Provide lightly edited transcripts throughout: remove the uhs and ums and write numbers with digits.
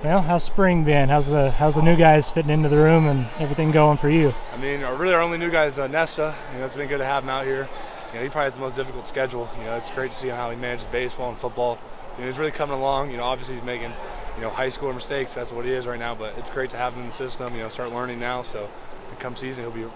Well, how's spring been? How's the new guys fitting into the room and everything going for you? I mean, our only new guy is Nesta. It's been good to have him out here. He probably has the most difficult schedule. It's great to see how he manages baseball and football. He's really coming along. Obviously he's making, high schooler mistakes. That's what he is right now. But it's great to have him in the system. Start learning now. So come season, he'll be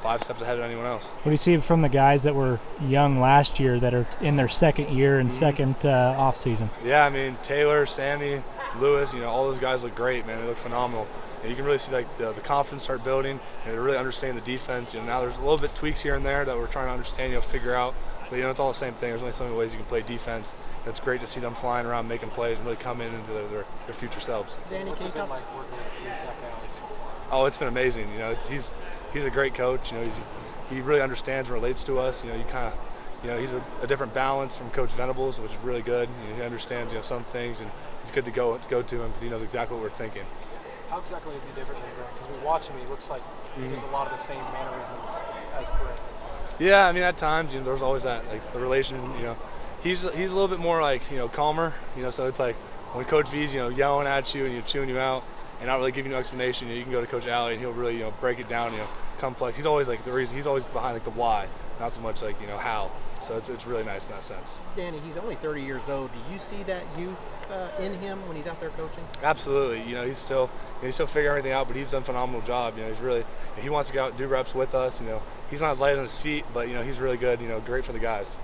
5 steps ahead of anyone else. What do you see from the guys that were young last year that are in their second year and second off season? Yeah, I mean Taylor, Sammy, Lewis, all those guys look great, man. They look phenomenal. You can really see the confidence start building, and they really understand the defense. Now there's a little bit tweaks here and there that we're trying to understand, figure out. But it's all the same thing. There's only so many ways you can play defense. It's great to see them flying around, making plays, and really come into their future selves. Danny, what's it been like working with Zach Alley so far? Oh, it's been amazing. He's a great coach. He really understands and relates to us. He's a different balance from Coach Venables, which is really good. He understands some things, and it's good to go to him because he knows exactly what we're thinking. How exactly is he different than Brent? Because we watch him, he looks like he has a lot of the same mannerisms as Brent at times. Yeah, I mean at times there's always that the relation. He's a little bit more calmer. So it's like when Coach V's yelling at you and chewing you out and not really giving you explanation. You can go to Coach Alley and he'll really break it down. Complex. He's always the reason. He's always behind the why, not so much how. So it's really nice in that sense. Danny, he's only 30 years old. Do you see that youth in him when he's out there coaching? Absolutely. He's still figuring everything out, but he's done a phenomenal job. He wants to go out and do reps with us. He's not light on his feet, but he's really good. Great for the guys.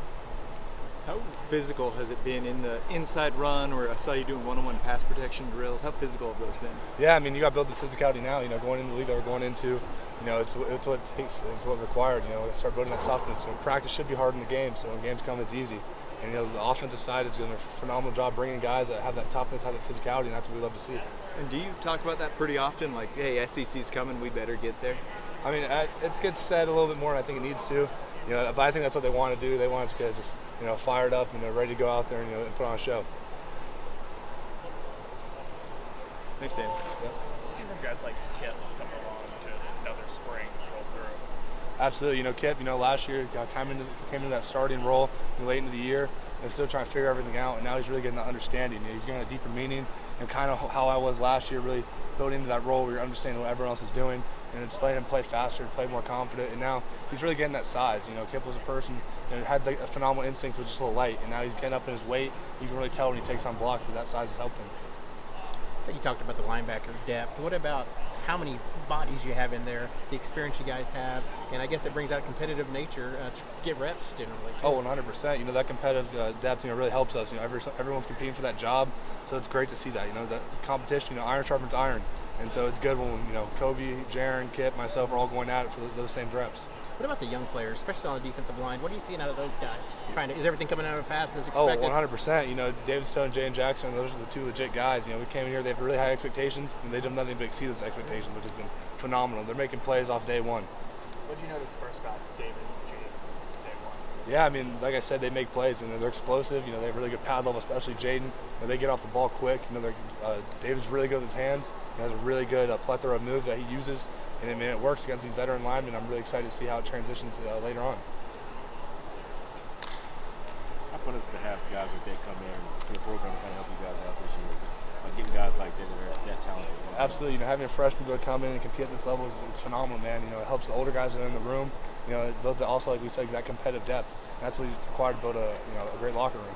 How physical has it been in the inside run, where I saw you doing one-on-one pass protection drills? How physical have those been? Yeah, I mean, you got to build the physicality now. Going into the league that we're going into, it's what it takes. It's what required. Start building that toughness. Practice should be hard in the game, so when games come, it's easy. And the offensive side is doing a phenomenal job bringing guys that have that toughness, have that physicality, and that's what we love to see. And do you talk about that pretty often? Like, hey, SEC's coming, we better get there. I mean, it gets said a little bit more, and I think it needs to. But I think that's what they want to do. They want us to get just fired up and ready to go out there and put on a show. Thanks, Dan. Yeah. See from guys like Kip come along to another spring roll through. Absolutely. Kip, last year came into that starting role late into the year and still trying to figure everything out. And now he's really getting that understanding. He's getting a deeper meaning, and kind of how I was last year, really building into that role where you're understanding what everyone else is doing. And it's letting him play faster, play more confident, and now he's really getting that size. Kip was a person that had a phenomenal instinct, was just a little light, and now he's getting up in his weight. You can really tell when he takes on blocks that size has helped him. You talked about the linebacker depth. What about how many bodies you have in there, the experience you guys have, and I guess it brings out a competitive nature to get reps generally, too. Oh, 100%. That competitive depth, really helps us. Everyone's competing for that job, so it's great to see that. That competition, iron sharpens iron, and so it's good when Kobe, Jaron, Kip, myself are all going at it for those same reps. What about the young players, especially on the defensive line? What are you seeing out of those guys? Is everything coming out as fast as expected? Oh, 100%. David Stone, Jay and Jackson, those are the two legit guys. We came in here, they have really high expectations, and they've done nothing but exceed those expectations, which has been phenomenal. They're making plays off day one. What did you notice first about David and Jay day one? Yeah, I mean, like I said, they make plays, and they're explosive. They have really good pad level, especially Jaden. They get off the ball quick. David's really good with his hands. He has a really good plethora of moves that he uses. And I mean, it works against these veteran linemen. I'm really excited to see how it transitions later on. How fun is it to have guys like that come in to the program to kind of help you guys out this year? Is it getting guys like that are that talented? Absolutely. Having a freshman go come in and compete at this level it's phenomenal, man. It helps the older guys that are in the room. It builds also, like we said, that competitive depth. That's what it's required to build a great locker room.